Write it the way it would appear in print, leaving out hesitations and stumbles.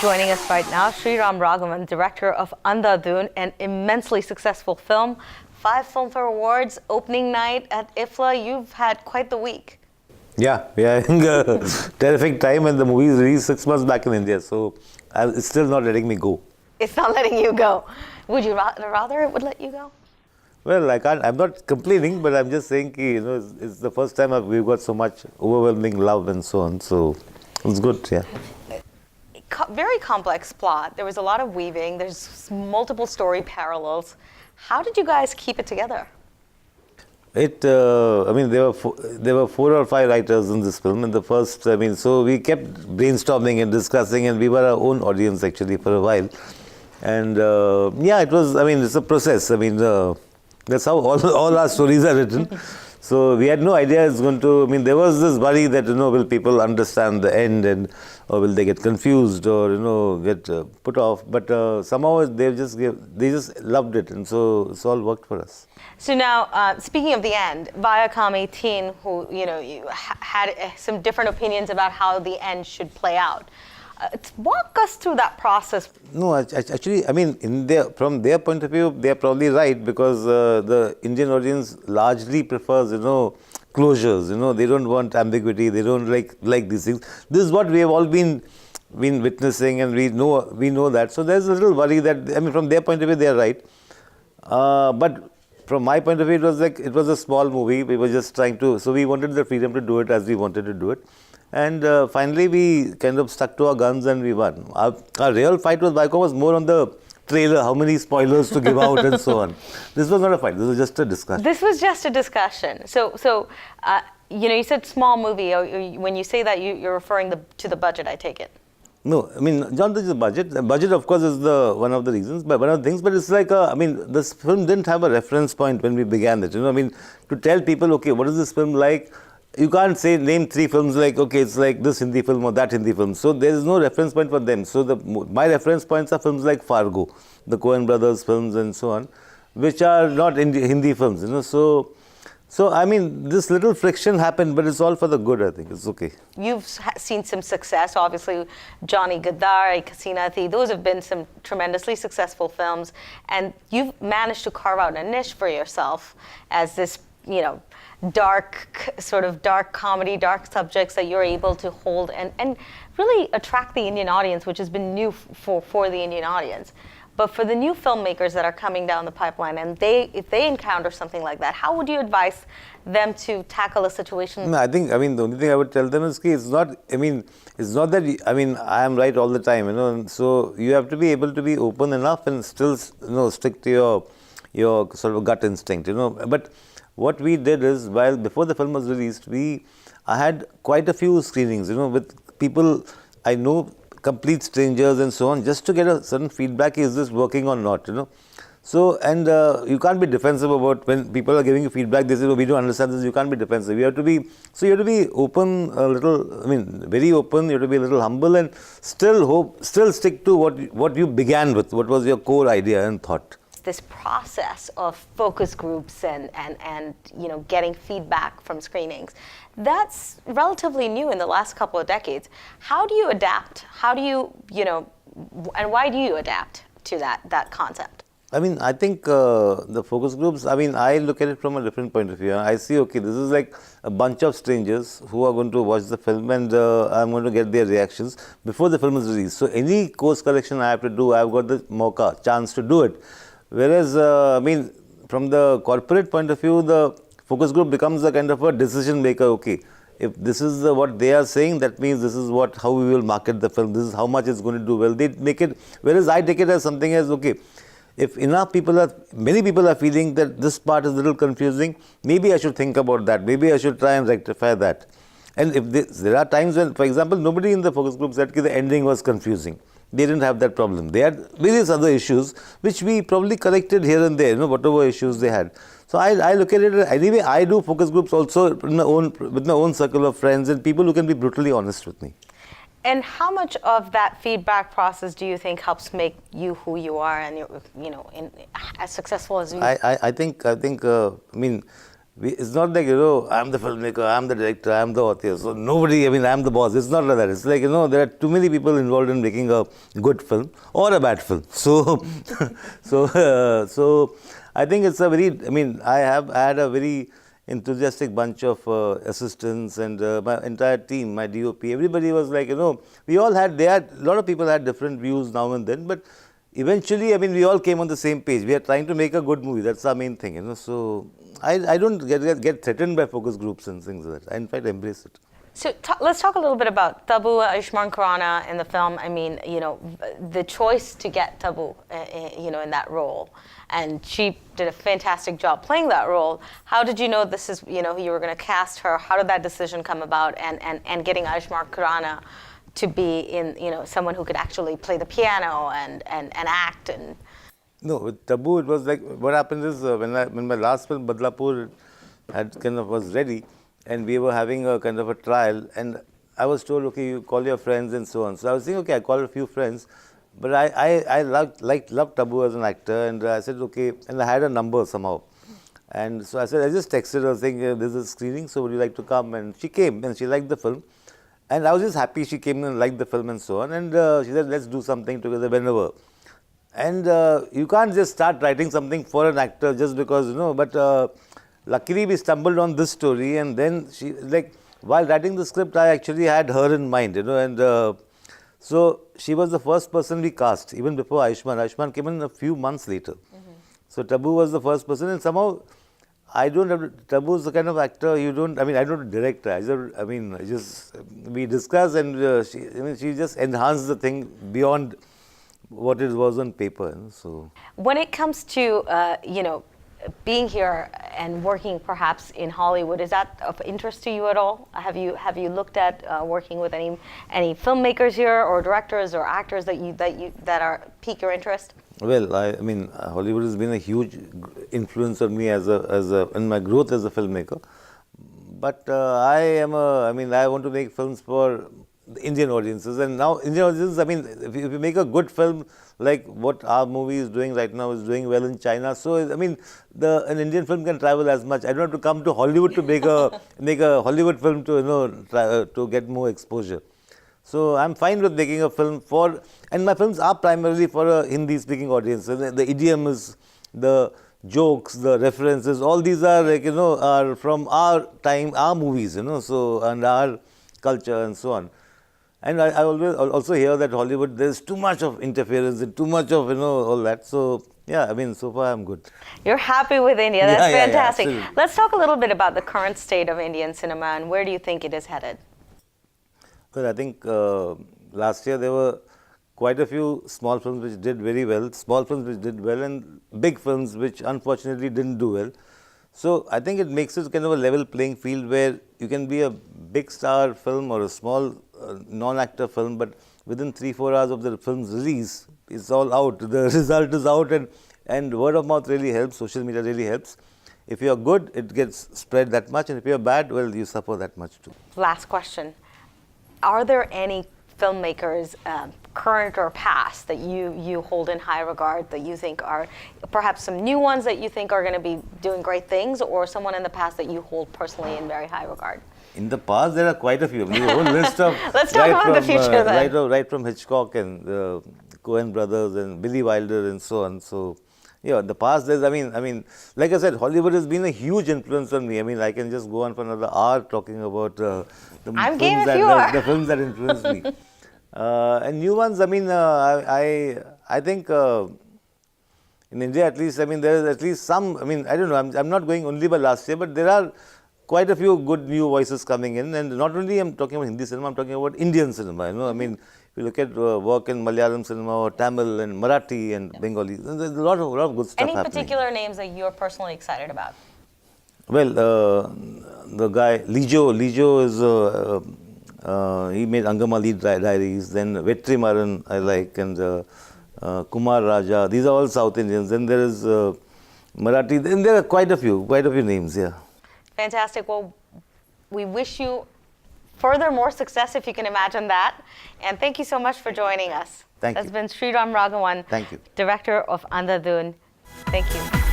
Joining us right now, Sriram Raghavan, director of Andhadhun, an immensely successful film. 5 Filmfare Awards, opening night at IFLA. You've had quite the week. Yeah, having a terrific time, and the movie is released 6 months back in India, so it's still not letting me go. It's not letting you go. Would you rather it would let you go? Well, I'm not complaining, but I'm just saying, it's the first time we've got so much overwhelming love and so on, so it's good, yeah. Very complex plot. There was a lot of weaving. There's multiple story parallels. How did you guys keep it together? There were 4 or 5 writers in this film. In the first, so we kept brainstorming and discussing, and we were our own audience actually for a while. And it was, it's a process. That's how all our stories are written. So we had no idea it's going to, there was this worry that, will people understand the end, or will they get confused or, get put off. But somehow they just loved it, and so it's all worked for us. So now, speaking of the end, Viacom 18, who, you had some different opinions about how the end should play out. Walk us through that process. No, actually, from their point of view, they are probably right, because the Indian audience largely prefers, closures. They don't want ambiguity. They don't like these things. This is what we have all been witnessing, and we know that. So there's a little worry that, from their point of view, they are right. But from my point of view, it was a small movie. We were just trying to, so we wanted the freedom to do it as we wanted to do it. And finally, we kind of stuck to our guns and we won. Our real fight with Viacom was more on the trailer, how many spoilers to give out and so on. This was not a fight. This was just a discussion. This was just a discussion. So you said small movie. When you say that, you're referring to the budget, I take it. No, not just the budget. The budget, of course, is one of the reasons, but one of the things. But it's like, this film didn't have a reference point when we began it. To tell people, okay, what is this film like? You can't name 3 films like, okay, it's like this Hindi film or that Hindi film. So there is no reference point for them. So my reference points are films like Fargo, the Coen brothers films and so on, which are not Hindi films, So this little friction happened, but it's all for the good, I think. It's okay. You've seen some success, obviously. Johnny Gadar, Kasinati, those have been some tremendously successful films. And you've managed to carve out a niche for yourself as this, dark comedy, dark subjects that you're able to hold and really attract the Indian audience, which has been new for the Indian audience. But for the new filmmakers that are coming down the pipeline, and if they encounter something like that, how would you advise them to tackle a situation? No, I think, the only thing I would tell them is, it's not that, I am right all the time, so you have to be able to be open enough and still, stick to your sort of gut instinct, But what we did is, before the film was released, I had quite a few screenings, with people I know, complete strangers and so on, just to get a certain feedback, is this working or not, So, and you can't be defensive about when people are giving you feedback, they say, oh, we don't understand this, you can't be defensive. You have to be open a little, very open, you have to be a little humble, and still stick to what you began with, what was your core idea and thought. This process of focus groups and getting feedback from screenings, that's relatively new in the last couple of decades. How do you adapt? How do you, and why do you adapt to that concept? I think the focus groups, I look at it from a different point of view. I see, okay, this is like a bunch of strangers who are going to watch the film, and I'm going to get their reactions before the film is released. So any course correction I have to do, I've got the chance to do it. Whereas, from the corporate point of view, the focus group becomes a kind of a decision maker. Okay, if this is what they are saying, that means this is how we will market the film. This is how much it's going to do well. They make it, whereas I take it as something as, okay, if many people are feeling that this part is a little confusing, maybe I should think about that. Maybe I should try and rectify that. And if there are times when, for example, nobody in the focus group said the ending was confusing. They didn't have that problem. They had various other issues, which we probably corrected here and there, whatever issues they had. So I look at it, anyway, I do focus groups also with my own circle of friends and people who can be brutally honest with me. And how much of that feedback process do you think helps make you who you are and as successful as you? I think it's not like, you know, I'm the filmmaker, I'm the director, I'm the author. So nobody, I mean, I'm the boss. It's not like that. It's like, you know, there are too many people involved in making a good film or a bad film. So, so I think it's a very, I mean, I have had a very enthusiastic bunch of assistants and my entire team, my DOP, everybody was like, you know, we all had, a lot of people had different views now and then, but eventually, I mean, we all came on the same page. We are trying to make a good movie. That's our main thing, you know. So I don't get threatened by focus groups and things like that. I, in fact, embrace it. So let's talk a little bit about Tabu, Ayushmann Khurrana in the film. I mean, you know, the choice to get Tabu, you know, in that role, and she did a fantastic job playing that role. How did you know this is, you know, you were going to cast her? How did that decision come about? And getting Ayushmann Khurrana to be in, you know, someone who could actually play the piano and act and. No, with Tabu, it was like, what happened is when my last film, Badlapur, had kind of was ready, and we were having a kind of a trial, and I was told, okay, you call your friends and so on. So I was thinking, okay, I called a few friends, but I loved Tabu as an actor, and I said, okay, and I had a number somehow. And so I said, I just texted her saying, there's a screening, so would you like to come? And she came, and she liked the film. And I was just happy she came and liked the film and so on. And she said, let's do something together whenever. And you can't just start writing something for an actor just because, you know, but luckily we stumbled on this story, and then she, like, while writing the script, I actually had her in mind, you know, and so she was the first person we cast, even before Ayushmann. Ayushmann came in a few months later. So Tabu was the first person, and somehow I don't have, Tabu's the kind of actor you don't, I mean, I don't direct her. I mean, just, we discuss, and she just enhanced the thing beyond what it was on paper. You know, so when it comes to, you know, being here and working perhaps in Hollywood, is that of interest to you at all? Have you looked at working with any filmmakers here, or directors or actors that are pique your interest? Well, I mean, Hollywood has been a huge influence on me in my growth as a filmmaker. But I want to make films for the Indian audiences, and now Indian audiences, I mean, if you make a good film like what our movie is doing right now, is doing well in China. So I mean, an Indian film can travel as much. I don't have to come to Hollywood to make a Hollywood film to, you know, to get more exposure. So I'm fine with making a film for, and my films are primarily for a Hindi-speaking audience. The idioms, the jokes, the references, all these are, like, you know, are from our time, our movies, you know, so, and our culture and so on. And I always also hear that Hollywood, there's too much of interference and too much of, you know, all that. So yeah, I mean, so far I'm good. You're happy with India. That's fantastic. Yeah, let's talk a little bit about the current state of Indian cinema, and where do you think it is headed? Well, I think last year there were quite a few small films which did very well, small films which did well, and big films which unfortunately didn't do well. So I think it makes it kind of a level playing field where you can be a big star film or a small non-actor film, but within 3-4 hours of the film's release, it's all out. The result is out, and word of mouth really helps, social media really helps. If you're good, it gets spread that much, and if you're bad, well, you suffer that much too. Last question. Are there any filmmakers, current or past, that you hold in high regard, that you think are perhaps some new ones that you think are going to be doing great things, or someone in the past that you hold personally in very high regard? In the past, there are quite a few. I mean, a whole list of Let's talk about the future then. Right from Hitchcock and Coen brothers and Billy Wilder and so on. So, yeah, the past, there's, I mean, like I said, Hollywood has been a huge influence on me. I mean, I can just go on for another hour talking about the films that influenced me. And new ones, I mean, I think in India at least, I mean, there is at least some, I mean, I don't know, I'm not going only by last year, but there are quite a few good new voices coming in, and not only I'm talking about Hindi cinema, I'm talking about Indian cinema, you know, I mean, if you look at work in Malayalam cinema or Tamil and Marathi and Bengali, there's a lot of good stuff happening. Any particular names that you're personally excited about? Well, the guy, Lijo is, he made Angamali Diaries, then Vetrimaran I like, and Kumar Raja, these are all South Indians, then there is Marathi, then there are quite a few names, yeah. Fantastic. Well, we wish you further more success, if you can imagine that. And thank you so much for joining us. Thank you. That's been Sriram Raghavan, Thank you. director of Andhadhun. Thank you.